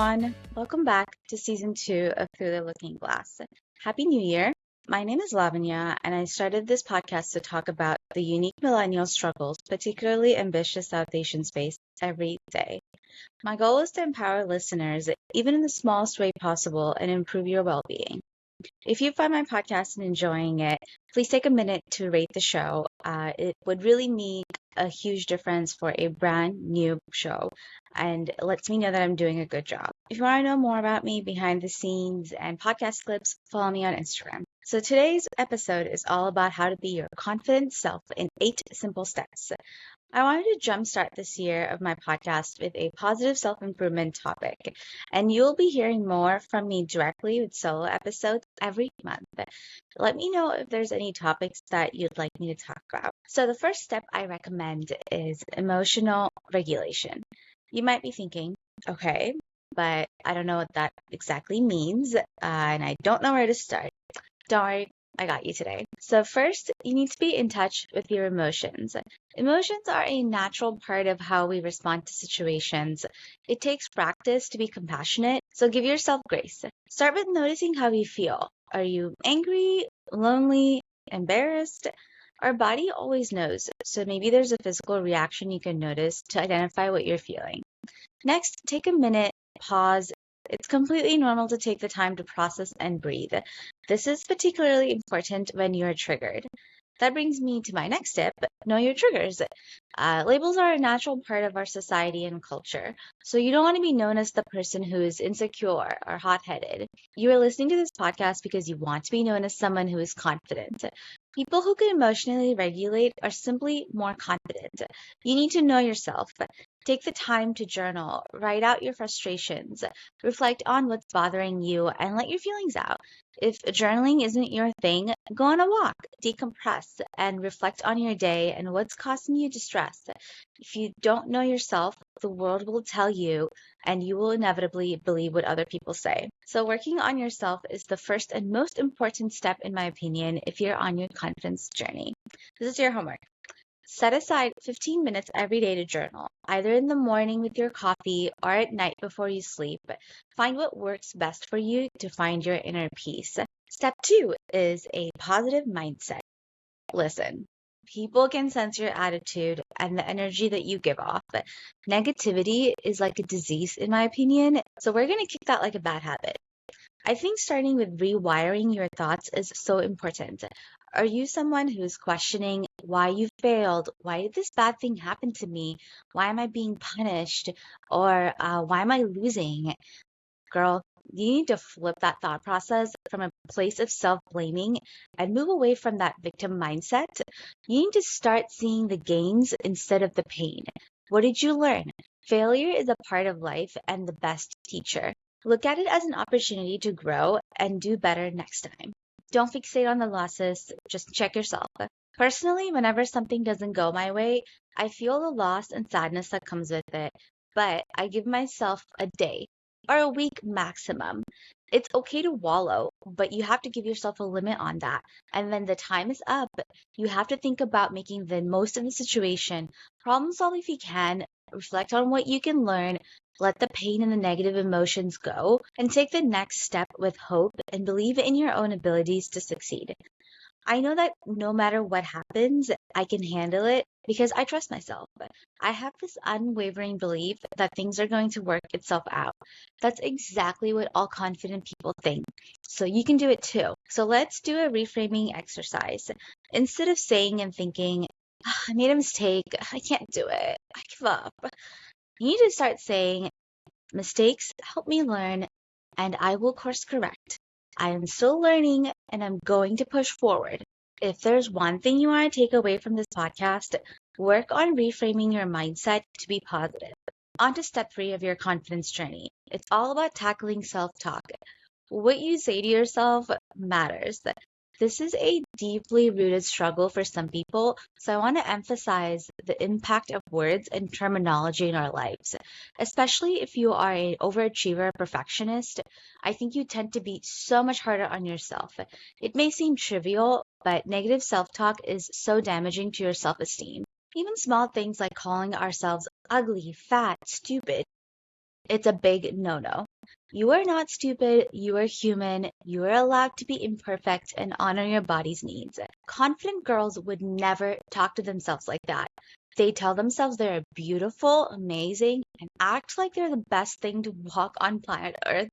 everyone. Welcome back to season 2 of Through the Looking Glass. Happy New Year. My name is Lavanya, and I started this podcast to talk about the unique millennial struggles, particularly ambitious South Asian space, every day. My goal is to empower listeners, even in the smallest way possible, and improve your well being. If you find my podcast and enjoying it, please take a minute to rate the show. It would really make a huge difference for a brand new show and lets me know that I'm doing a good job. If you want to know more about me behind the scenes and podcast clips, follow me on Instagram. So today's episode is all about how to be your confident self in 8 simple steps. I wanted to jumpstart this year of my podcast with a positive self improvement topic, and you'll be hearing more from me directly with solo episodes every month. Let me know if there's any topics that you'd like me to talk about. So, the first step I recommend is emotional regulation. You might be thinking, okay, but I don't know what that exactly means, and I don't know where to start. Don't worry, I got you today. So first, you need to be in touch with your emotions. Emotions are a natural part of how we respond to situations. It takes practice to be compassionate, so give yourself grace. Start with noticing how you feel. Are you angry, lonely, embarrassed? Our body always knows, so maybe there's a physical reaction you can notice to identify what you're feeling. Next, take a minute, pause. It's completely normal to take the time to process and breathe. This is particularly important when you're triggered. That brings me to my next tip, know your triggers. Labels are a natural part of our society and culture, so you don't want to be known as the person who is insecure or hot-headed. You are listening to this podcast because you want to be known as someone who is confident. People who can emotionally regulate are simply more confident. You need to know yourself. Take the time to journal, write out your frustrations, reflect on what's bothering you, and let your feelings out. If journaling isn't your thing, go on a walk, decompress, and reflect on your day and what's causing you distress. If you don't know yourself, the world will tell you, and you will inevitably believe what other people say. So, working on yourself is the first and most important step, in my opinion, if you're on your confidence journey. This is your homework. Set aside 15 minutes every day to journal, either in the morning with your coffee or at night before you sleep. Find what works best for you to find your inner peace. Step 2 is a positive mindset. Listen, people can sense your attitude and the energy that you give off. Negativity is like a disease, in my opinion, so we're going to kick that like a bad habit. I think starting with rewiring your thoughts is so important. Are you someone who's questioning why you failed? Why did this bad thing happen to me? Why am I being punished? Or why am I losing? Girl, you need to flip that thought process from a place of self blaming and move away from that victim mindset. You need to start seeing the gains instead of the pain. What did you learn? Failure is a part of life and the best teacher. Look at it as an opportunity to grow and do better next time. Don't fixate on the losses, just check yourself. Personally, whenever something doesn't go my way, I feel the loss and sadness that comes with it, but I give myself a day or a week maximum. It's okay to wallow, but you have to give yourself a limit on that. And when the time is up, you have to think about making the most of the situation, problem solve if you can, reflect on what you can learn, let the pain and the negative emotions go, and take the next step with hope and believe in your own abilities to succeed. I know that no matter what happens, I can handle it because I trust myself. I have this unwavering belief that things are going to work itself out. That's exactly what all confident people think. So you can do it too. So let's do a reframing exercise. Instead of saying and thinking, I made a mistake, I can't do it, I give up. You need to start saying, mistakes help me learn, and I will course correct. I am still learning, and I'm going to push forward. If there's one thing you want to take away from this podcast, work on reframing your mindset to be positive. On to step 3 of your confidence journey. It's all about tackling self-talk. What you say to yourself matters. This is a deeply rooted struggle for some people, so I want to emphasize the impact of words and terminology in our lives. Especially if you are an overachiever perfectionist, I think you tend to be so much harder on yourself. It may seem trivial, but negative self-talk is so damaging to your self-esteem. Even small things like calling ourselves ugly, fat, stupid It's a big no-no. You are not stupid, you are human, you are allowed to be imperfect and honor your body's needs. Confident girls would never talk to themselves like that. They tell themselves they're beautiful, amazing, and act like they're the best thing to walk on planet Earth.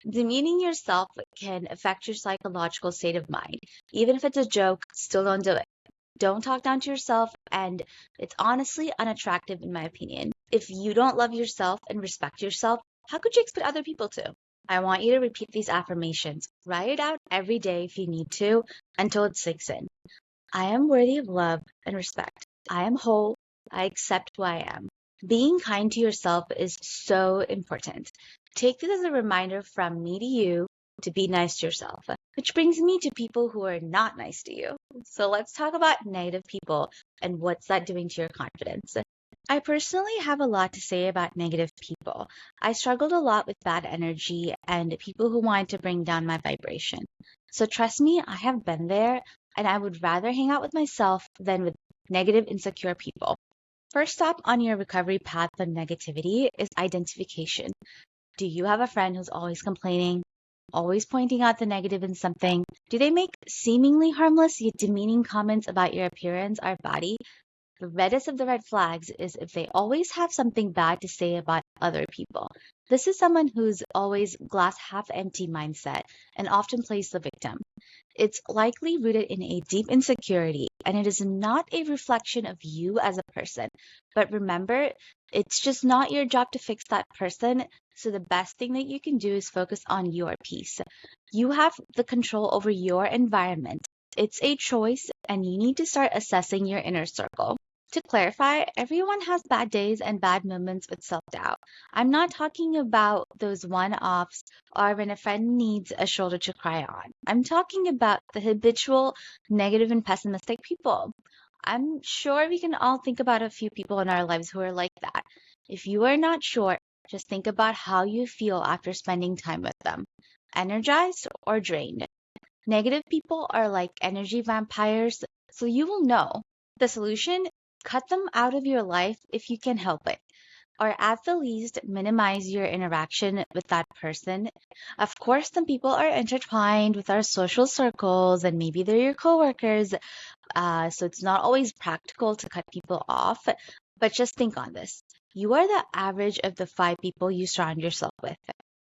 Demeaning yourself can affect your psychological state of mind. Even if it's a joke, still don't do it. Don't talk down to yourself, and it's honestly unattractive in my opinion. If you don't love yourself and respect yourself, how could you expect other people to? I want you to repeat these affirmations. Write it out every day if you need to until it sinks in. I am worthy of love and respect. I am whole. I accept who I am. Being kind to yourself is so important. Take this as a reminder from me to you to be nice to yourself, which brings me to people who are not nice to you. So let's talk about negative people and what's that doing to your confidence. I personally have a lot to say about negative people. I struggled a lot with bad energy and people who wanted to bring down my vibration. So trust me, I have been there, and I would rather hang out with myself than with negative, insecure people. First stop on your recovery path from negativity is identification. Do you have a friend who's always complaining, always pointing out the negative in something? Do they make seemingly harmless yet demeaning comments about your appearance or body? The reddest of the red flags is if they always have something bad to say about other people. This is someone who's always glass half empty mindset and often plays the victim. It's likely rooted in a deep insecurity, and it is not a reflection of you as a person. But remember, it's just not your job to fix that person. So the best thing that you can do is focus on your peace. You have the control over your environment. It's a choice, and you need to start assessing your inner circle. To clarify, everyone has bad days and bad moments with self doubt. I'm not talking about those one offs or when a friend needs a shoulder to cry on. I'm talking about the habitual negative and pessimistic people. I'm sure we can all think about a few people in our lives who are like that. If you are not sure, just think about how you feel after spending time with them, energized or drained. Negative people are like energy vampires, so you will know. The solution: cut them out of your life if you can help it, or at the least, minimize your interaction with that person. Of course, some people are intertwined with our social circles, and maybe they're your coworkers, so it's not always practical to cut people off. But just think on this. You are the average of the five people you surround yourself with.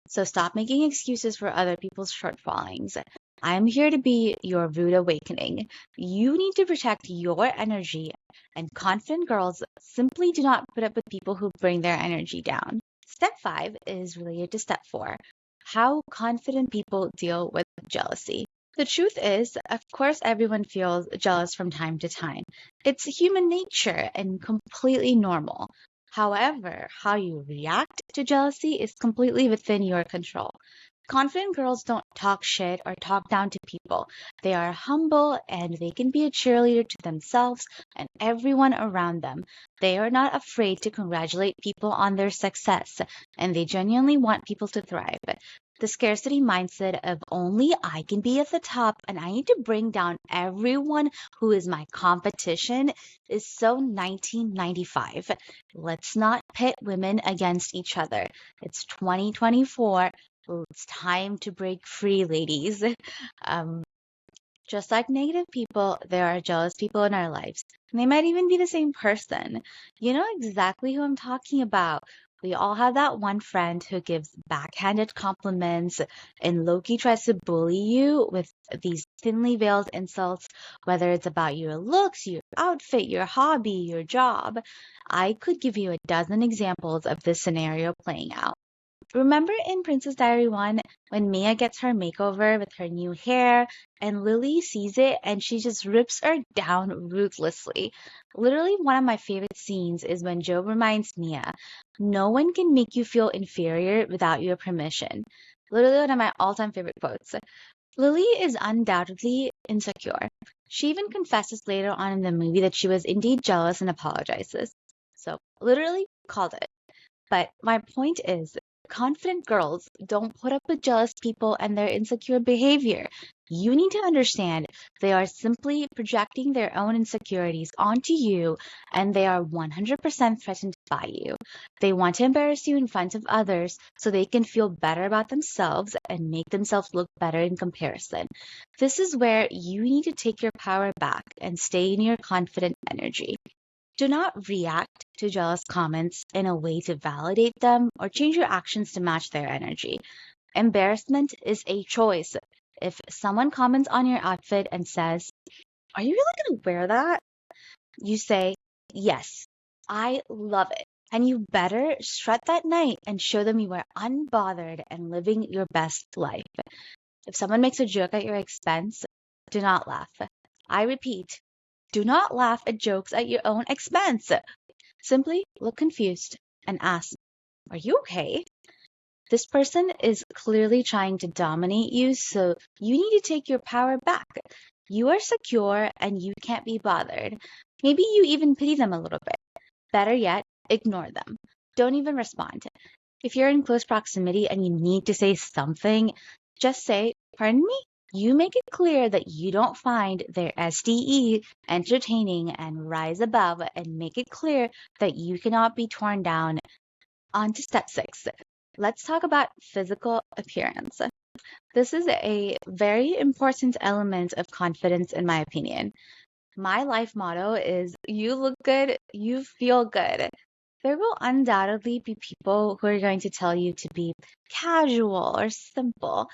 So stop making excuses for other people's shortfallings. I'm here to be your rude awakening. You need to protect your energy, and confident girls simply do not put up with people who bring their energy down. Step 5 is related to step 4: how confident people deal with jealousy. The truth is, of course, everyone feels jealous from time to time. It's human nature and completely normal. However, how you react to jealousy is completely within your control. Confident girls don't talk shit or talk down to people. They are humble and they can be a cheerleader to themselves and everyone around them. They are not afraid to congratulate people on their success, and they genuinely want people to thrive. The scarcity mindset of only I can be at the top and I need to bring down everyone who is my competition is so 1995. Let's not pit women against each other. It's 2024. It's time to break free, ladies. Um, just like negative people, there are jealous people in our lives. And they might even be the same person. You know exactly who I'm talking about. We all have that one friend who gives backhanded compliments and low-key tries to bully you with these thinly veiled insults, whether it's about your looks, your outfit, your hobby, your job. I could give you a dozen examples of this scenario playing out. Remember in Princess Diary 1 when Mia gets her makeover with her new hair and Lily sees it and she just rips her down ruthlessly? Literally, one of my favorite scenes is when Joe reminds Mia, no one can make you feel inferior without your permission. Literally, one of my all time favorite quotes. Lily is undoubtedly insecure. She even confesses later on in the movie that she was indeed jealous and apologizes. So, literally, called it. But my point is, Confident girls don't put up with jealous people and their insecure behavior. You need to understand they are simply projecting their own insecurities onto you and they are 100% threatened by you. They want to embarrass you in front of others so they can feel better about themselves and make themselves look better in comparison. This is where you need to take your power back and stay in your confident energy. Do not react to jealous comments in a way to validate them or change your actions to match their energy. Embarrassment is a choice. If someone comments on your outfit and says, "Are you really going to wear that?" You say, "Yes, I love it." And you better strut that night and show them you are unbothered and living your best life. If someone makes a joke at your expense, do not laugh. I repeat, do not laugh at jokes at your own expense. Simply look confused and ask, "Are you okay?" This person is clearly trying to dominate you, so you need to take your power back. You are secure and you can't be bothered. Maybe you even pity them a little bit. Better yet, ignore them. Don't even respond. If you're in close proximity and you need to say something, just say, "Pardon me?" You make it clear that you don't find their SDE entertaining and rise above and make it clear that you cannot be torn down. On to step 6. Let's talk about physical appearance. This is a very important element of confidence, in my opinion. My life motto is you look good, you feel good. There will undoubtedly be people who are going to tell you to be casual or simple.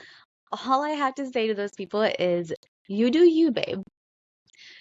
All I have to say to those people is, you do you, babe.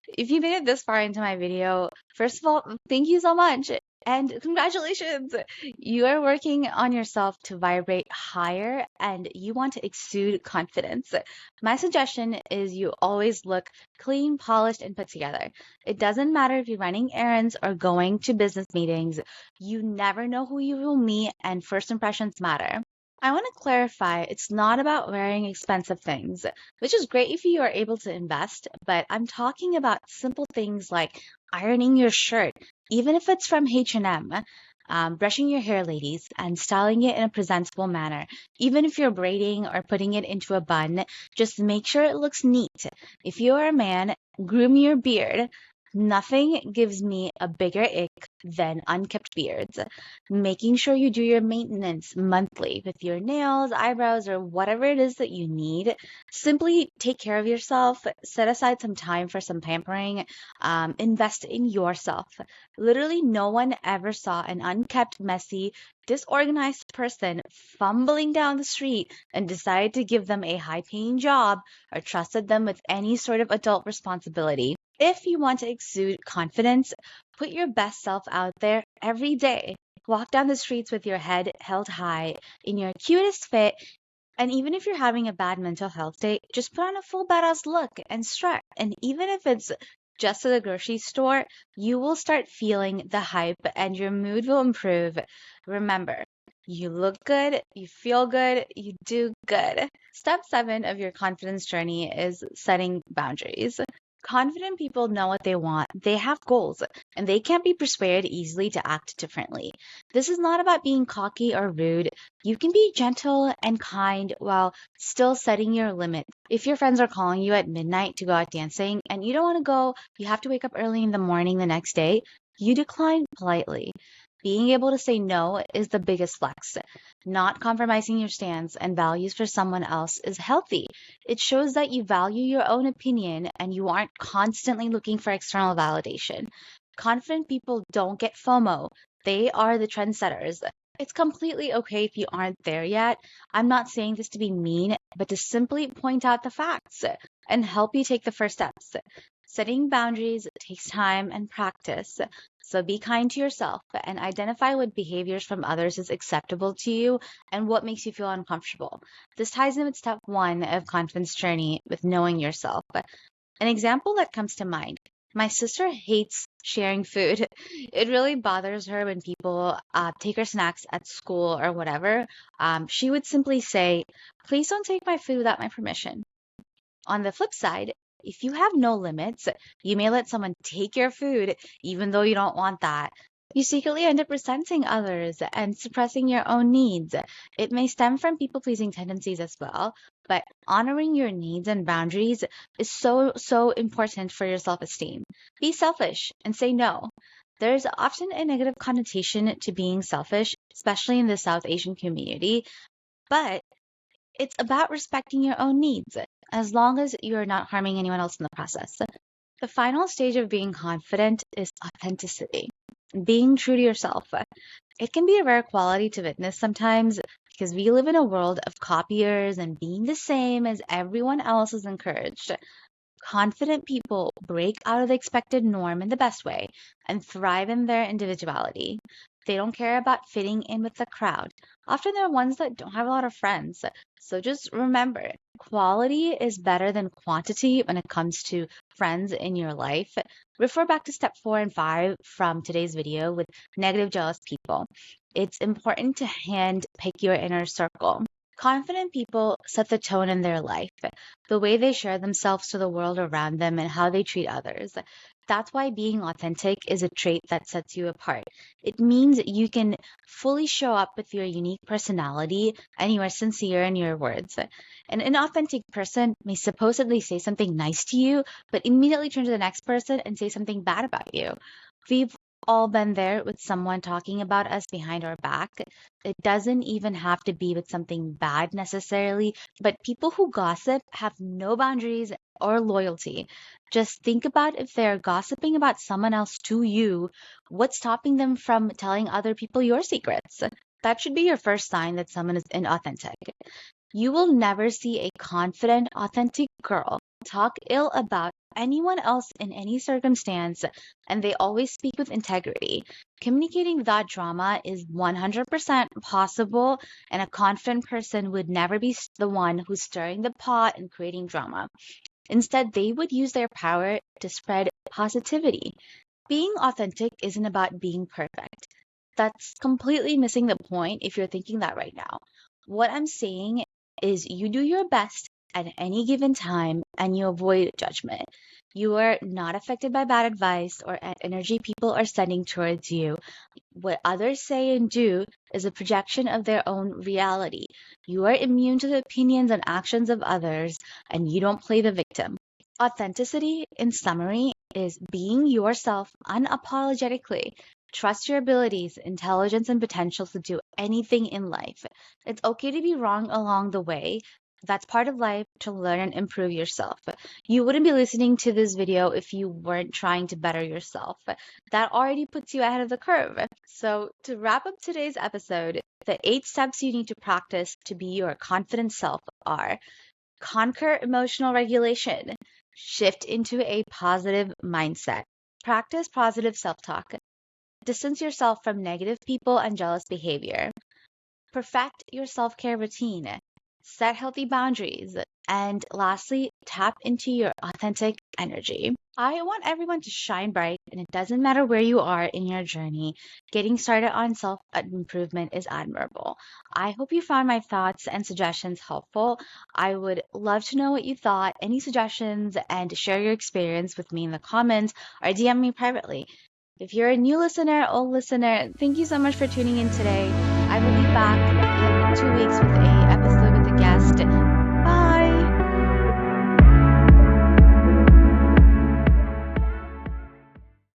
If you made it this far into my video, first of all, thank you so much. And congratulations! You are working on yourself to vibrate higher and you want to exude confidence. My suggestion is you always look clean, polished, and put together. It doesn't matter if you're running errands or going to business meetings. You never know who you will meet, and first impressions matter. I want to clarify it's not about wearing expensive things, which is great if you are able to invest, but I'm talking about simple things like ironing your shirt, even if it's from H&M, brushing your hair, ladies, and styling it in a presentable manner. Even if you're braiding or putting it into a bun, just make sure it looks neat. If you are a man, groom your beard. Nothing gives me a bigger ick than unkept beards. Making sure you do your maintenance monthly with your nails, eyebrows, or whatever it is that you need. Simply take care of yourself, set aside some time for some pampering, invest in yourself. Literally, no one ever saw an unkept, messy, disorganized person fumbling down the street and decided to give them a high paying job or trusted them with any sort of adult responsibility. If you want to exude confidence, put your best self out there every day. Walk down the streets with your head held high in your cutest fit. And even if you're having a bad mental health day, just put on a full badass look and strut. And even if it's just to the grocery store, you will start feeling the hype and your mood will improve. Remember, you look good, you feel good, you do good. Step 7 of your confidence journey is setting boundaries. Confident people know what they want, they have goals, and they can't be persuaded easily to act differently. This is not about being cocky or rude. You can be gentle and kind while still setting your limit. If your friends are calling you at midnight to go out dancing and you don't want to go, you have to wake up early in the morning the next day, you decline politely. Being able to say no is the biggest flex. Not compromising your stance and values for someone else is healthy. It shows that you value your own opinion and you aren't constantly looking for external validation. Confident people don't get FOMO. They are the trendsetters. It's completely okay if you aren't there yet. I'm not saying this to be mean, but to simply point out the facts and help you take the first steps. Setting boundaries takes time and practice. So be kind to yourself and identify what behaviors from others is acceptable to you and what makes you feel uncomfortable. This ties in with step 1 of confidence journey with knowing yourself. An example that comes to mind. My sister hates sharing food. It really bothers her when people take her snacks at school or whatever. She would simply say, "Please don't take my food without my permission." On the flip side, if you have no limits, you may let someone take your food even though you don't want that. You secretly end up resenting others and suppressing your own needs. It may stem from people pleasing tendencies as well, but honoring your needs and boundaries is so important for your self esteem. Be selfish and say no. There's often a negative connotation to being selfish, especially in the South Asian community, but it's about respecting your own needs as long as you're not harming anyone else in the process. The final stage of being confident is authenticity, being true to yourself. It can be a rare quality to witness sometimes because we live in a world of copiers and being the same as everyone else is encouraged. Confident people break out of the expected norm in the best way and thrive in their individuality. They don't care about fitting in with the crowd. Often they're ones that don't have a lot of friends. So just remember, quality is better than quantity when it comes to friends in your life. Refer back to step 4 and 5 from today's video with negative, jealous people. It's important to hand pick your inner circle. Confident people set the tone in their life, the way they share themselves to the world around them and how they treat others. That's why being authentic is a trait that sets you apart. It means you can fully show up with your unique personality and you are sincere in your words. An inauthentic person may supposedly say something nice to you, but immediately turn to the next person and say something bad about you. We've all been there with someone talking about us behind our back. It doesn't even have to be with something bad necessarily, but people who gossip have no boundaries or loyalty. Just think about if they're gossiping about someone else to you, what's stopping them from telling other people your secrets? That should be your first sign that someone is inauthentic. You will never see a confident, authentic girl talk ill about anyone else in any circumstance, and they always speak with integrity. Communicating without drama is 100% possible, and a confident person would never be the one who's stirring the pot and creating drama. Instead, they would use their power to spread positivity. Being authentic isn't about being perfect. That's completely missing the point if you're thinking that right now. What I'm saying is you do your best at any given time and you avoid judgment. You are not affected by bad advice or energy people are sending towards you. What others say and do is a projection of their own reality. You are immune to the opinions and actions of others, and you don't play the victim. Authenticity, in summary, is being yourself unapologetically. Trust your abilities, intelligence, and potential to do anything in life. It's okay to be wrong along the way. That's part of life to learn and improve yourself. You wouldn't be listening to this video if you weren't trying to better yourself. That already puts you ahead of the curve. So, to wrap up today's episode, the 8 steps you need to practice to be your confident self are: conquer emotional regulation, shift into a positive mindset, practice positive self talk, distance yourself from negative people and jealous behavior, perfect your self care routine, set healthy boundaries, and lastly, tap into your authentic energy. I want everyone to shine bright, and it doesn't matter where you are in your journey. Getting started on self improvement is admirable. I hope you found my thoughts and suggestions helpful. I would love to know what you thought, any suggestions, and share your experience with me in the comments or DM me privately. If you're a new listener, old listener, thank you so much for tuning in today. I will be back in 2 weeks with a episode